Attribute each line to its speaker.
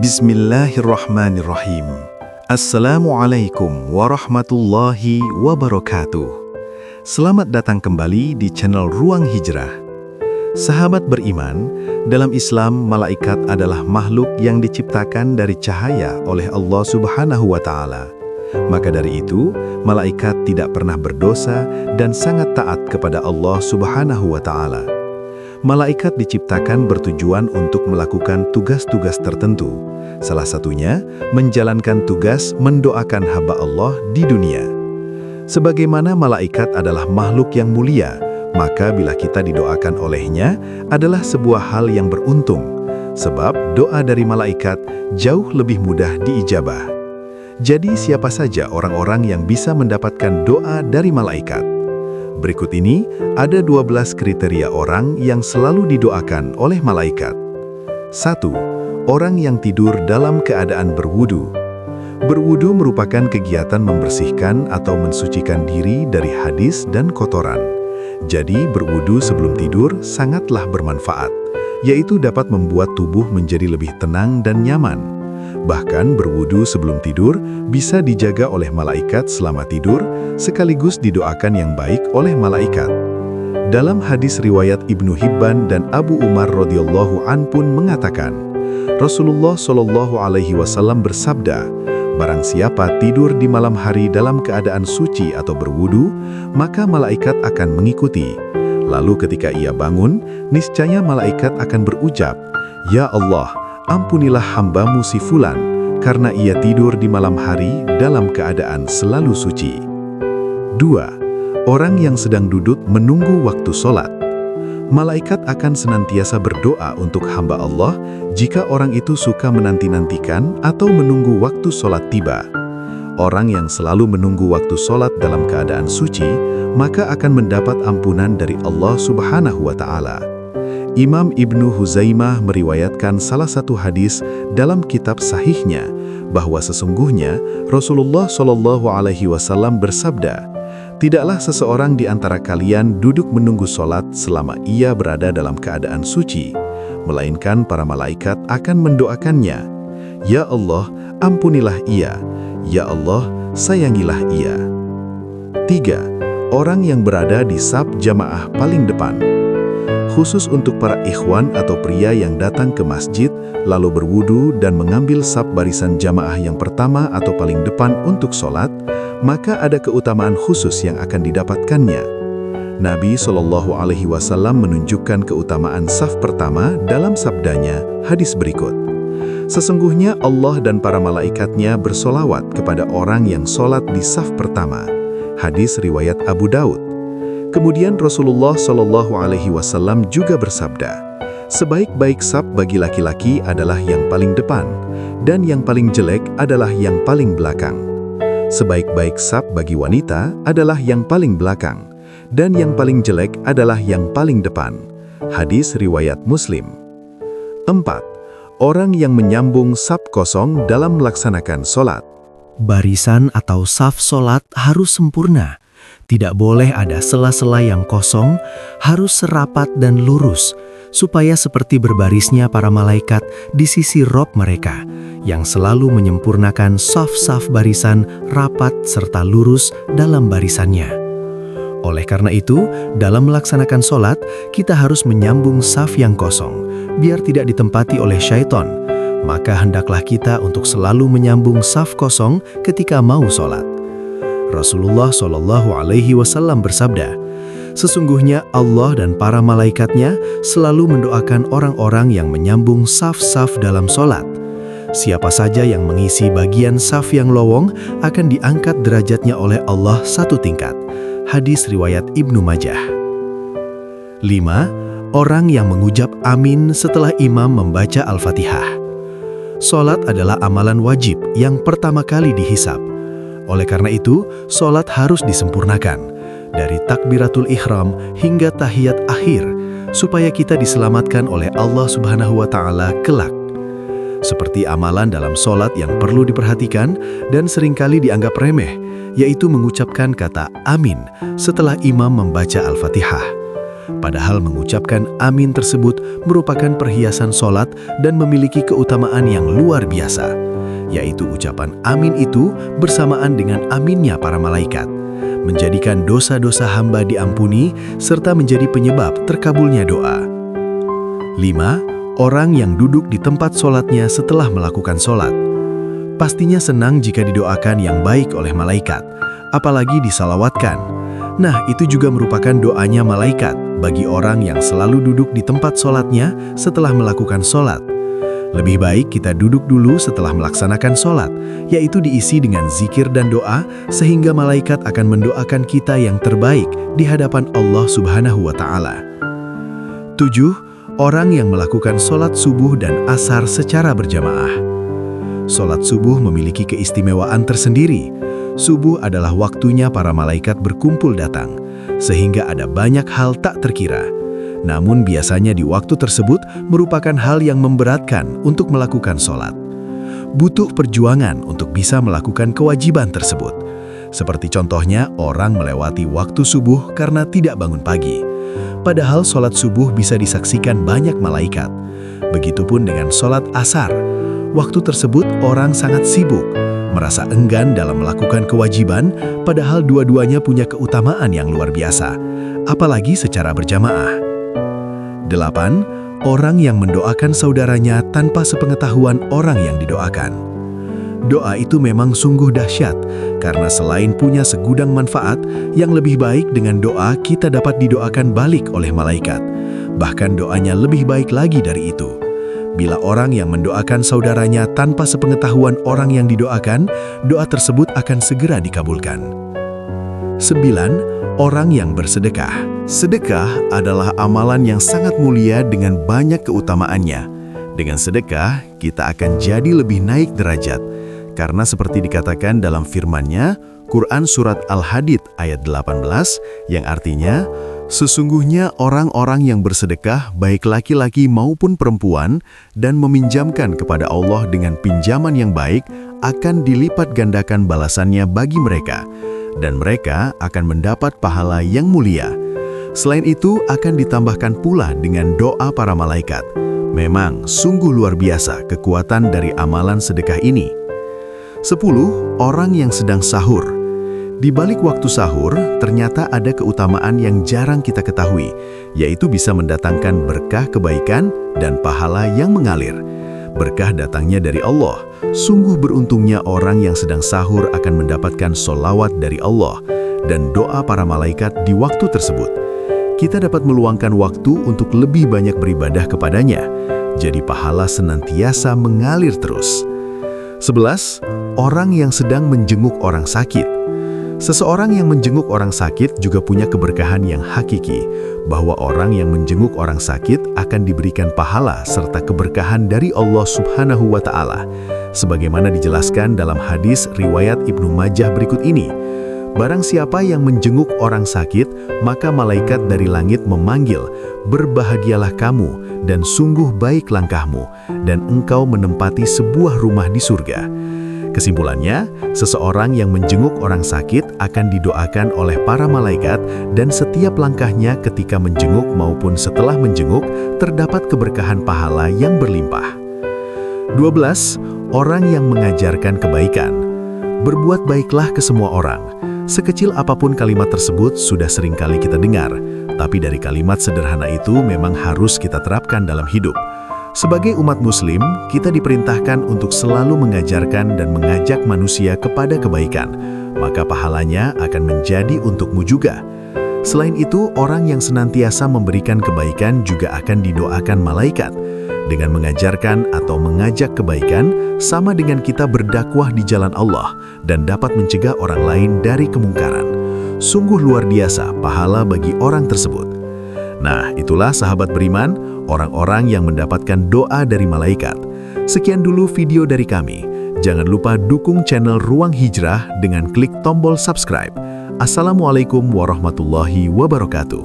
Speaker 1: Bismillahirrahmanirrahim. Assalamualaikum warahmatullahi wabarakatuh. Selamat datang kembali di channel Ruang Hijrah. Sahabat beriman, dalam Islam malaikat adalah makhluk yang diciptakan dari cahaya oleh Allah Subhanahu wa Ta'ala. Maka dari itu, malaikat tidak pernah berdosa dan sangat taat kepada Allah Subhanahu wa Ta'ala. Malaikat diciptakan bertujuan untuk melakukan tugas-tugas tertentu. Salah satunya, menjalankan tugas mendoakan hamba Allah di dunia. Sebagaimana malaikat adalah makhluk yang mulia, maka bila kita didoakan olehnya adalah sebuah hal yang beruntung. Sebab doa dari malaikat jauh lebih mudah diijabah. Jadi siapa saja orang-orang yang bisa mendapatkan doa dari malaikat? Berikut ini ada 12 kriteria orang yang selalu didoakan oleh malaikat. 1. Orang yang tidur dalam keadaan berwudu. Berwudu merupakan kegiatan membersihkan atau mensucikan diri dari hadis dan kotoran. Jadi berwudu sebelum tidur sangatlah bermanfaat, yaitu dapat membuat tubuh menjadi lebih tenang dan nyaman. Bahkan berwudu sebelum tidur bisa dijaga oleh malaikat selama tidur, sekaligus didoakan yang baik oleh malaikat. Dalam hadis riwayat Ibnu Hibban dan Abu Umar radhiyallahu an pun mengatakan, Rasulullah shallallahu alaihi wasallam bersabda, barang siapa tidur di malam hari dalam keadaan suci atau berwudu, maka malaikat akan mengikuti. Lalu ketika ia bangun, niscaya malaikat akan berucap, Ya Allah, ampunilah hambamu si Fulan, karena ia tidur di malam hari dalam keadaan selalu suci. 2. Orang yang sedang duduk menunggu waktu sholat. Malaikat akan senantiasa berdoa untuk hamba Allah jika orang itu suka menanti-nantikan atau menunggu waktu sholat tiba. Orang yang selalu menunggu waktu sholat dalam keadaan suci, maka akan mendapat ampunan dari Allah Subhanahu wa Ta'ala. Imam Ibnu Huzaimah meriwayatkan salah satu hadis dalam kitab sahihnya bahwa sesungguhnya Rasulullah Shallallahu alaihi wasallam bersabda, tidaklah seseorang di antara kalian duduk menunggu sholat selama ia berada dalam keadaan suci, melainkan para malaikat akan mendoakannya, Ya Allah, ampunilah ia, Ya Allah, sayangilah ia. 3. Orang yang berada di saf jamaah paling depan. Khusus untuk para ikhwan atau pria yang datang ke masjid, lalu berwudu dan mengambil saf barisan jamaah yang pertama atau paling depan untuk sholat, maka ada keutamaan khusus yang akan didapatkannya. Nabi Shallallahu alaihi wasallam menunjukkan keutamaan saf pertama dalam sabdanya, hadis berikut. Sesungguhnya Allah dan para malaikatnya bersolawat kepada orang yang sholat di saf pertama. Hadis riwayat Abu Daud. Kemudian Rasulullah Shallallahu alaihi wasallam juga bersabda, sebaik-baik saf bagi laki-laki adalah yang paling depan, dan yang paling jelek adalah yang paling belakang. Sebaik-baik saf bagi wanita adalah yang paling belakang, dan yang paling jelek adalah yang paling depan. Hadis riwayat Muslim. 4. Orang yang menyambung saf kosong dalam melaksanakan sholat.
Speaker 2: Barisan atau saf sholat harus sempurna. Tidak boleh ada sela-sela yang kosong, harus serapat dan lurus, supaya seperti berbarisnya para malaikat di sisi Rob mereka, yang selalu menyempurnakan saf-saf barisan rapat serta lurus dalam barisannya. Oleh karena itu, dalam melaksanakan sholat, kita harus menyambung saf yang kosong, biar tidak ditempati oleh syaitan. Maka hendaklah kita untuk selalu menyambung saf kosong ketika mau sholat. Rasulullah Shallallahu alaihi wasallam bersabda, sesungguhnya Allah dan para malaikatnya selalu mendoakan orang-orang yang menyambung saf-saf dalam sholat. Siapa saja yang mengisi bagian saf yang lowong akan diangkat derajatnya oleh Allah satu tingkat. Hadis riwayat Ibnu Majah. 5. Orang yang mengucap amin setelah imam membaca Al-Fatihah. Sholat adalah amalan wajib yang pertama kali dihisab. Oleh karena itu, sholat harus disempurnakan, dari takbiratul ihram hingga tahiyat akhir, supaya kita diselamatkan oleh Allah Subhanahu wa Ta'ala kelak. Seperti amalan dalam sholat yang perlu diperhatikan dan seringkali dianggap remeh, yaitu mengucapkan kata amin setelah imam membaca Al-Fatihah. Padahal mengucapkan amin tersebut merupakan perhiasan sholat dan memiliki keutamaan yang luar biasa, yaitu ucapan amin itu bersamaan dengan aminnya para malaikat, menjadikan dosa-dosa hamba diampuni serta menjadi penyebab terkabulnya doa. 5. Orang yang duduk di tempat sholatnya setelah melakukan sholat. Pastinya senang jika didoakan yang baik oleh malaikat, apalagi disalawatkan. Nah, itu juga merupakan doanya malaikat bagi orang yang selalu duduk di tempat sholatnya setelah melakukan sholat. Lebih baik kita duduk dulu setelah melaksanakan sholat, yaitu diisi dengan zikir dan doa, sehingga malaikat akan mendoakan kita yang terbaik di hadapan Allah Subhanahu wa Ta'ala. 7. Orang yang melakukan sholat subuh dan asar secara berjamaah. Sholat subuh memiliki keistimewaan tersendiri. Subuh adalah waktunya para malaikat berkumpul datang, sehingga ada banyak hal tak terkira. Namun biasanya di waktu tersebut merupakan hal yang memberatkan untuk melakukan sholat. Butuh perjuangan untuk bisa melakukan kewajiban tersebut. Seperti contohnya orang melewati waktu subuh karena tidak bangun pagi. Padahal sholat subuh bisa disaksikan banyak malaikat. Begitupun dengan sholat asar. Waktu tersebut orang sangat sibuk, merasa enggan dalam melakukan kewajiban, padahal dua-duanya punya keutamaan yang luar biasa, apalagi secara berjamaah. 8. Orang yang mendoakan saudaranya tanpa sepengetahuan orang yang didoakan. Doa itu memang sungguh dahsyat, karena selain punya segudang manfaat, yang lebih baik dengan doa kita dapat didoakan balik oleh malaikat. Bahkan doanya lebih baik lagi dari itu. Bila orang yang mendoakan saudaranya tanpa sepengetahuan orang yang didoakan, doa tersebut akan segera dikabulkan. 9. Orang yang bersedekah. Sedekah adalah amalan yang sangat mulia dengan banyak keutamaannya. Dengan sedekah, kita akan jadi lebih naik derajat. Karena seperti dikatakan dalam firman-Nya, Quran Surat Al-Hadid ayat 18, yang artinya, sesungguhnya orang-orang yang bersedekah, baik laki-laki maupun perempuan, dan meminjamkan kepada Allah dengan pinjaman yang baik, akan dilipat gandakan balasannya bagi mereka, dan mereka akan mendapat pahala yang mulia. Selain itu, akan ditambahkan pula dengan doa para malaikat. Memang sungguh luar biasa kekuatan dari amalan sedekah ini. 10. Orang yang sedang sahur. Di balik waktu sahur, ternyata ada keutamaan yang jarang kita ketahui, yaitu bisa mendatangkan berkah kebaikan dan pahala yang mengalir. Berkah datangnya dari Allah. Sungguh beruntungnya orang yang sedang sahur akan mendapatkan sholawat dari Allah dan doa para malaikat di waktu tersebut. Kita dapat meluangkan waktu untuk lebih banyak beribadah kepadanya, jadi pahala senantiasa mengalir terus. 11. Orang yang sedang menjenguk orang sakit. Seseorang yang menjenguk orang sakit juga punya keberkahan yang hakiki, bahwa orang yang menjenguk orang sakit akan diberikan pahala serta keberkahan dari Allah Subhanahu wa Ta'ala. Sebagaimana dijelaskan dalam hadis riwayat Ibnu Majah berikut ini. Barang siapa yang menjenguk orang sakit, maka malaikat dari langit memanggil, "Berbahagialah kamu, dan sungguh baik langkahmu, dan engkau menempati sebuah rumah di surga." Kesimpulannya, seseorang yang menjenguk orang sakit akan didoakan oleh para malaikat, dan setiap langkahnya ketika menjenguk maupun setelah menjenguk terdapat keberkahan pahala yang berlimpah. 12. Orang yang mengajarkan kebaikan. Berbuat baiklah ke semua orang. Sekecil apapun kalimat tersebut sudah sering kali kita dengar, tapi dari kalimat sederhana itu memang harus kita terapkan dalam hidup. Sebagai umat muslim, kita diperintahkan untuk selalu mengajarkan dan mengajak manusia kepada kebaikan, maka pahalanya akan menjadi untukmu juga. Selain itu, orang yang senantiasa memberikan kebaikan juga akan didoakan malaikat. Dengan mengajarkan atau mengajak kebaikan, sama dengan kita berdakwah di jalan Allah dan dapat mencegah orang lain dari kemungkaran. Sungguh luar biasa pahala bagi orang tersebut. Nah, itulah sahabat beriman, orang-orang yang mendapatkan doa dari malaikat. Sekian dulu video dari kami. Jangan lupa dukung channel Ruang Hijrah dengan klik tombol subscribe. Assalamualaikum warahmatullahi wabarakatuh.